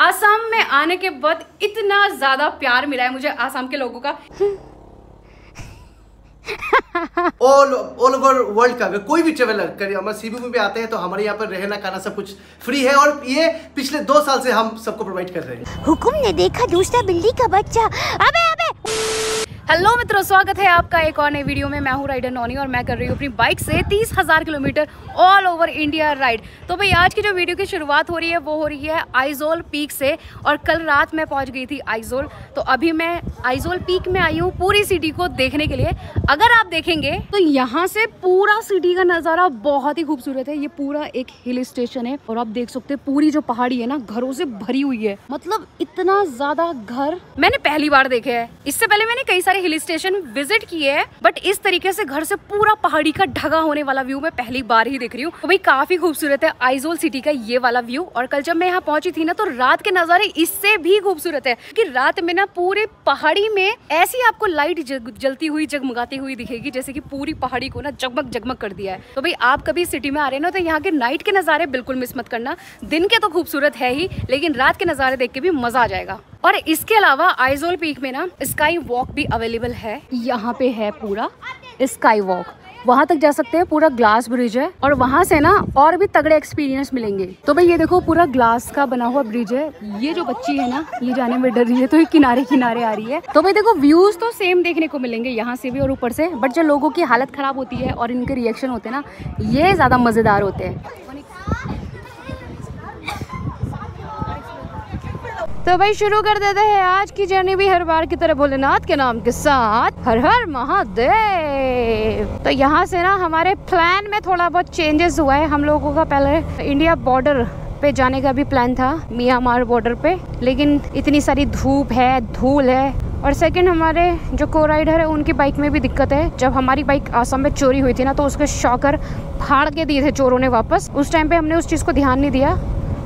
आसाम में आने के बाद इतना ज्यादा प्यार मिला है मुझे आसाम के लोगों का। ऑल ओवर वर्ल्ड का कोई भी ट्रेवलर करिए, हमारे सीबीयू में भी आते हैं तो हमारे यहाँ पर रहना खाना सब कुछ फ्री है और ये पिछले 2 साल से हम सबको प्रोवाइड कर रहे हैं। हुकुम ने देखा दूसरा बिल्ली का बच्चा। अबे हेलो मित्रों, स्वागत है आपका एक और नई वीडियो में। मैं हूँ राइडर नौनी और मैं कर रही हूँ अपनी बाइक से 30,000 kilometre all over India ride. तो भाई आज की जो वीडियो की शुरुआत हो रही है वो हो रही है आइजोल पीक से। और कल रात मैं पहुँच गई थी आइजोल, तो अभी मैं आइजोल पीक में आई हूँ पूरी सिटी को देखने के लिए। अगर आप देखेंगे तो यहाँ से पूरा सिटी का नज़ारा बहुत ही खूबसूरत है। ये पूरा एक हिल स्टेशन है और आप देख सकते हैं पूरी जो पहाड़ी है ना घरों से भरी हुई है। मतलब इतना ज्यादा घर मैंने पहली बार देखे है। इससे पहले मैंने कई सारे हिल स्टेशन विजिट किए हैं, बट इस तरीके से घर से पूरा पहाड़ी का ढगा होने वाला व्यू मैं पहली बार ही देख रही हूँ। तो भाई काफी खूबसूरत है आइजोल सिटी का ये वाला व्यू। और कल जब मैं यहाँ पहुंची थी ना तो रात के नजारे इससे भी खूबसूरत है कि रात में ना पूरे पहाड़ी में ऐसी आपको लाइट जलती हुई जगमगाती हुई दिखेगी जैसे कि पूरी पहाड़ी को ना जगमग जगमग कर दिया है। तो भाई आप कभी सिटी में आ रहे हैं ना तो यहाँ के नाइट के नजारे बिल्कुल मिस मत करना। दिन के तो खूबसूरत है ही, लेकिन रात के नजारे देख के भी मजा आ जाएगा। और इसके अलावा आइजोल पीक में ना स्काई वॉक भी अवेलेबल है। यहाँ पे है पूरा स्काई वॉक, वहां तक जा सकते हैं। पूरा ग्लास ब्रिज है और वहां से ना और भी तगड़े एक्सपीरियंस मिलेंगे। तो भाई ये देखो पूरा ग्लास का बना हुआ ब्रिज है। ये जो बच्ची है ना ये जाने में डर रही है तो ये किनारे किनारे आ रही है। तो भाई देखो व्यूज तो सेम देखने को मिलेंगे यहाँ से भी और ऊपर से, बट जो लोगों की हालत खराब होती है और इनके रिएक्शन होते हैं ना ये ज्यादा मजेदार होते हैं। तो भाई शुरू कर देते हैं आज की जर्नी भी हर बार की तरह भोलेनाथ के नाम के साथ। हर हर महादेव। तो यहाँ से ना हमारे प्लान में थोड़ा बहुत चेंजेस हुआ है। हम लोगों का पहले इंडिया बॉर्डर पे जाने का भी प्लान था, म्यांमार बॉर्डर पे, लेकिन इतनी सारी धूप है, धूल है। और सेकंड हमारे जो को राइडर है उनकी बाइक में भी दिक्कत है। जब हमारी बाइक आसाम में चोरी हुई थी ना तो उसके शॉकर फाड़ के दिए थे चोरों ने वापस। उस टाइम पे हमने उस चीज़ को ध्यान नहीं दिया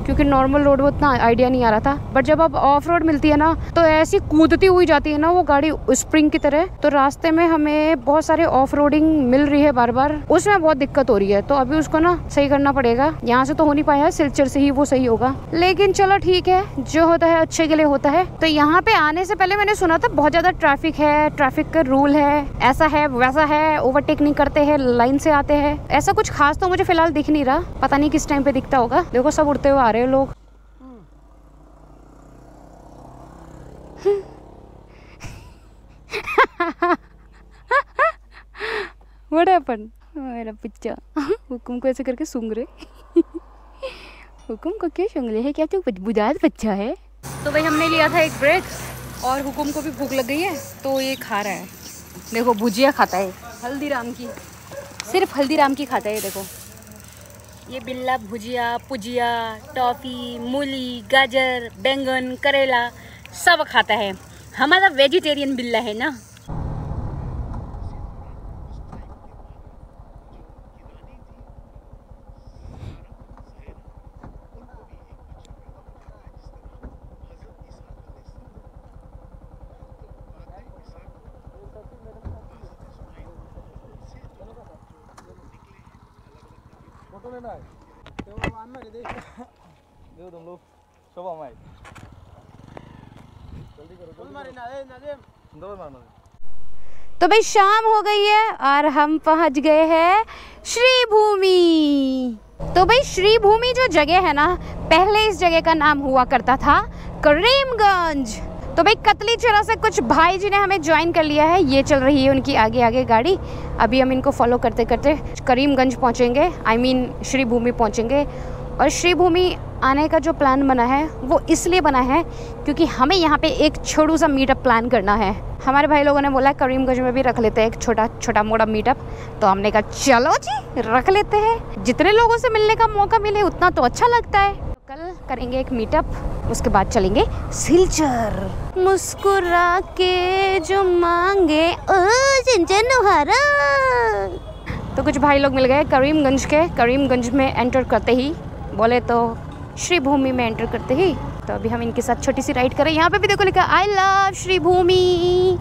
क्योंकि नॉर्मल रोड में उतना आइडिया नहीं आ रहा था। बट जब अब ऑफ रोड मिलती है ना तो ऐसी कूदती हुई जाती है ना वो गाड़ी स्प्रिंग की तरह। तो रास्ते में हमें बहुत सारे ऑफ रोडिंग मिल रही है बार बार, उसमें बहुत दिक्कत हो रही है। तो अभी उसको ना सही करना पड़ेगा। यहाँ से तो हो नहीं पाया, सिलचर से ही वो सही होगा। लेकिन चलो ठीक है, जो होता है अच्छे के लिए होता है। तो यहाँ पे आने से पहले मैंने सुना था बहुत ज्यादा ट्रैफिक है, ट्रैफिक का रूल है, ऐसा है वैसा है, ओवरटेक नहीं करते हैं, लाइन से आते हैं। ऐसा कुछ खास तो मुझे फिलहाल दिख नहीं रहा, पता नहीं किस टाइम पे दिखता होगा। देखो सब उड़ते हुए आ रहे हैं लोग। What happened? मेरा बच्चा हुकुम को ऐसे करके सूंघ रहे। हुकुम को क्या सूंघ रहे हैं? क्या तू बुझात बच्चा है? तो भाई हमने लिया था एक ब्रेक और हुकुम को भी भूख लग गई है तो ये खा रहा है। देखो भुजिया खाता है हल्दीराम की, सिर्फ हल्दीराम की खाता है। देखो ये बिल्ला भुजिया, पुजिया, टॉफी, मूली, गाजर, बैंगन, करेला सब खाता है। हमारा वेजिटेरियन बिल्ला है ना। तो भाई शाम हो गई है और हम पहुंच गए हैं श्री भूमि। तो भाई श्री भूमि जो जगह है ना, पहले इस जगह का नाम हुआ करता था करीमगंज। तो भाई कतली चेरा से कुछ भाई जी ने हमें ज्वाइन कर लिया है। ये चल रही है उनकी आगे आगे गाड़ी। अभी हम इनको फॉलो करते करते करीमगंज पहुंचेंगे, श्री भूमि पहुंचेंगे। और श्री भूमि आने का जो प्लान बना है वो इसलिए बना है क्योंकि हमें यहाँ पे एक छोटू सा मीटअप प्लान करना है। हमारे भाई लोगों ने बोला करीमगंज में भी रख लेते हैं एक छोटा मोटा मीटअप। तो हमने कहा चलो जी रख लेते हैं, जितने लोगों से मिलने का मौका मिले उतना तो अच्छा लगता है। तो कल करेंगे एक मीटअप, उसके बाद चलेंगे सिलचर। मुस्कुरा के जो मांगे ओ जनहारा। तो कुछ भाई लोग मिल गए करीमगंज के। करीमगंज में एंटर करते ही बोले तो श्री भूमि में एंटर करते ही। तो अभी हम इनके साथ छोटी सी राइड करें। यहाँ पे भी देखो लिखा आई लव श्री भूमि।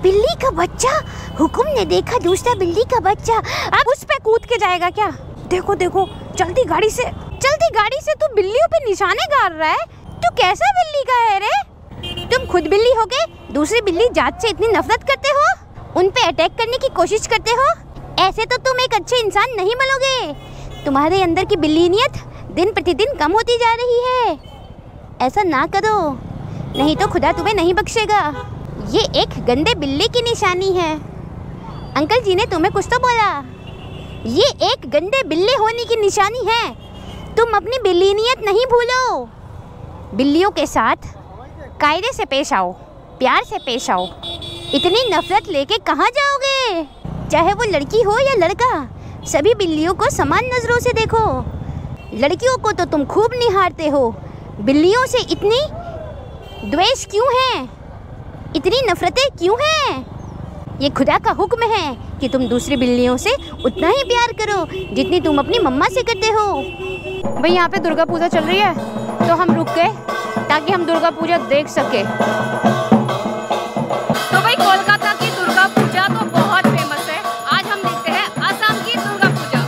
बिल्ली का बच्चा, हुकुम ने देखा दूसरा बिल्ली का बच्चा। अब उस पे कूद के जाएगा क्या? देखो देखो चलती गाड़ी से तू बिल्लियों पे निशाने गाड़ रहा है। तू कैसा बिल्ली का है रे? तुम खुद बिल्ली होके दूसरी बिल्ली जात से इतनी नफरत करते हो, उन पे अटैक करने की कोशिश करते हो। ऐसे तो तुम एक अच्छे इंसान नहीं बनोगे। तुम्हारे अंदर की बिल्लीनियत दिन प्रतिदिन कम होती जा रही है। ऐसा ना करो, नहीं तो खुदा तुम्हें नहीं बख्शेगा। ये एक गंदे बिल्ली की निशानी है। अंकल जी ने तुम्हें कुछ तो बोला। ये एक गंदे बिल्ली होने की निशानी है। तुम अपनी बिल्लीनियत नहीं भूलो। बिल्लियों के साथ कायदे से पेश आओ, प्यार से पेश आओ। इतनी नफरत लेके कहाँ जाओगे? चाहे वो लड़की हो या लड़का, सभी बिल्लियों को समान नज़रों से देखो। लड़कियों को तो तुम खूब निहारते हो, बिल्लियों से इतनी द्वेष क्यों है? इतनी नफरतें क्यों हैं? ये खुदा का हुक्म है कि तुम दूसरी बिल्लियों से उतना ही प्यार करो जितनी तुम अपनी मम्मा से करते हो। भाई यहाँ पे दुर्गा पूजा चल रही है तो हम रुक गए ताकि हम दुर्गा पूजा देख सके। तो भाई कोलकाता की दुर्गा पूजा तो बहुत फेमस है। आज हम देखते हैं असम की दुर्गा पूजा।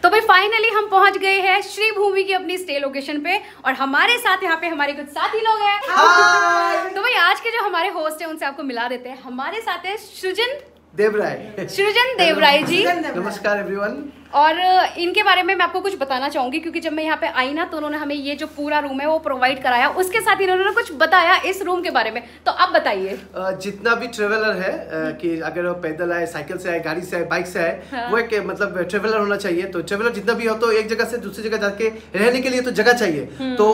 तो भाई फाइनली हम पहुंच गए हैं श्री भूमि की अपनी स्टे लोकेशन पे और हमारे साथ यहाँ पे हमारे कुछ साथी लोग हैं। तो भाई आज के जो हमारे होस्ट हैं उनसे आपको मिला देते हैं। हमारे साथ है सृजन देवराय जी। नमस्कार एवरीवन। और इनके बारे में मैं आपको कुछ बताना चाहूंगी क्योंकि जब मैं यहाँ पे आई ना तो उन्होंने हमें ये जो पूरा रूम है वो प्रोवाइड कराया। उसके साथ इन्होंने कुछ बताया इस रूम के बारे में, तो आप बताइए। जितना भी ट्रेवलर है कि अगर वो पैदल आए, साइकिल से आए, गाड़ी से आए, बाइक से आए, हाँ। वो एक मतलब ट्रेवलर होना चाहिए। तो ट्रेवलर जितना भी हो तो एक जगह से दूसरी जगह जाके रहने के लिए तो जगह चाहिए। तो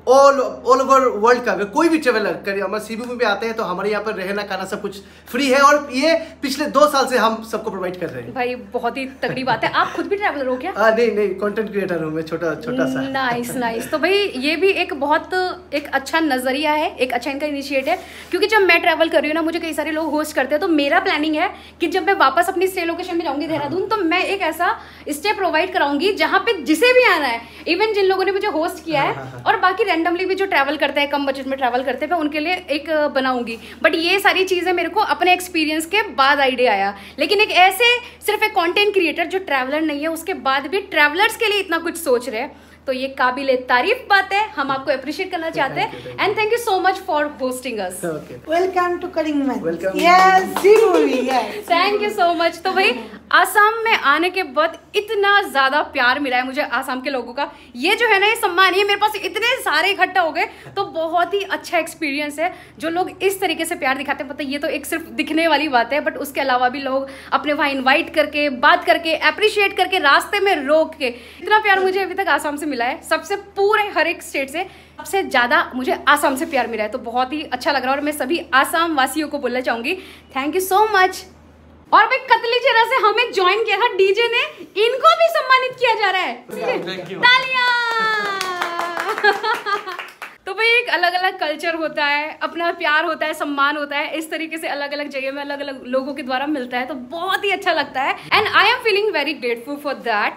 ऑल ओवर वर्ल्ड का कोई भी ट्रेवलर करिए, हमारे सीबीबी पे आते हैं तो हमारे यहाँ पर रहना खाना सब कुछ फ्री है और ये पिछले 2 साल से हम सबको प्रोवाइड कर रहे हैं। भाई बहुत ही तगड़ी बात है। आप खुद भी ट्रैवलर हो क्या? नहीं, कंटेंट क्रिएटर हूँ मैं, छोटा सा। नाइस। तो भाई ये भी एक बहुत एक अच्छा नजरिया है, एक अच्छा इनका इनिशिएटिव है। क्योंकि जब मैं ट्रैवल कर रही हूँ ना, मुझे कई सारे लोग होस्ट करते हैं, तो मेरा प्लानिंग है कि जब मैं वापस अपनी स्टे लोकेशन में जाऊंगी देहरादून, तो मैं एक ऐसा स्टे प्रोवाइड कराऊंगी जहाँ पे जिसे भी आना है, इवन जिन लोगों ने मुझे होस्ट किया है और बाकी रैंडमली भी जो ट्रैवल करते हैं, कम बजट में ट्रैवल करते हैं, मैं उनके लिए एक बनाऊंगी। बट ये सारी चीजें मेरे को अपने एक्सपीरियंस के बाद आइडिया आया। लेकिन एक ऐसे सिर्फ एक कंटेंट क्रिएटर जो ट्रैवलर नहीं है, उसके बाद भी ट्रैवलर्स के लिए इतना कुछ सोच रहे हैं, तो ये काबिले तारीफ बात है। हम आपको अप्रिशिएट करना चाहते हैं and thank you so much for hosting us. Welcome to कलिंगमन। Thank you so much. तो भाई आसाम में आने के बाद इतना ज्यादा प्यार मिला है मुझे आसाम के लोगों का। ये जो है ना, ये सम्मान, ये मेरे पास इतने सारे इकट्ठा हो गए, तो बहुत ही अच्छा एक्सपीरियंस है। जो लोग इस तरीके से प्यार दिखाते हैं, पता ये तो एक सिर्फ दिखने वाली बात है, बट उसके अलावा भी लोग अपने वहाँ इन्वाइट करके, बात करके, अप्रिशिएट करके, रास्ते में रोक के, इतना प्यार मुझे अभी तक आसाम से मिला है। सबसे पूरे हर एक स्टेट से सबसे ज्यादा मुझे आसाम से प्यार मिला है, तो बहुत ही अच्छा लग रहा है। और मैं सभी आसाम वासियों को बोलना चाहूंगी थैंक यू सो मच। और भाई कतली चेहरा से हमें ज्वाइन किया था डीजे ने, इनको भी सम्मानित किया जा रहा है। तालियां। तो भाई एक अलग अलग कल्चर होता है, अपना प्यार होता है, सम्मान होता है, इस तरीके से अलग अलग जगह में अलग अलग लोगों के द्वारा मिलता है, तो बहुत ही अच्छा लगता है and I am feeling very grateful for that.